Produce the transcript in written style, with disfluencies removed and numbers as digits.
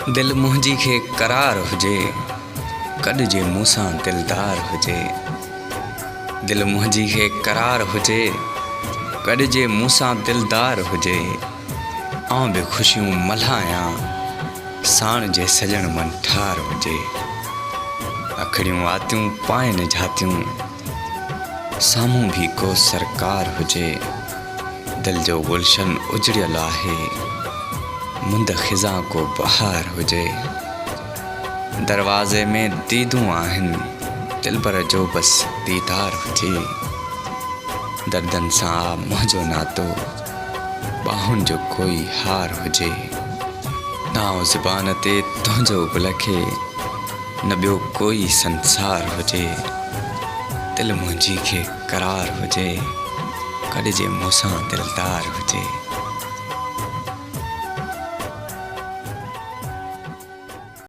दिल मुंहिंजी खे करार हुजे, कढिजे मूंसां दिलदार हुजे। दिल मुंहिंजी खे करार हुजे, कढिजे मूंसां दिलदार हुजे। आउं बि ख़ुशियूं मल्हायां, साण जे सजण मन ठार हुजे। अखड़ियूं आतियूं पाइनि झातियूं, साम्हूं भी को सरकार हुजे। दिल जो गुलशन उजड़ियल आहे, मुंद खिज़ां को बहार हुजे। दरवाज़े में दीदूं आहिनि, दिलबर जो बस दीदार हुजे। दर्दन सां मुंहिंजो नातो, बाहुनि जो कोई हार हुजे। नाउ ज़ुबान ते तुंहिंजो गुल खे, न ॿियो कोई संसार हुजे। दिल मुंहिंजी खे करार हुजे, कढिजे मूंसां दिलदार हुजे।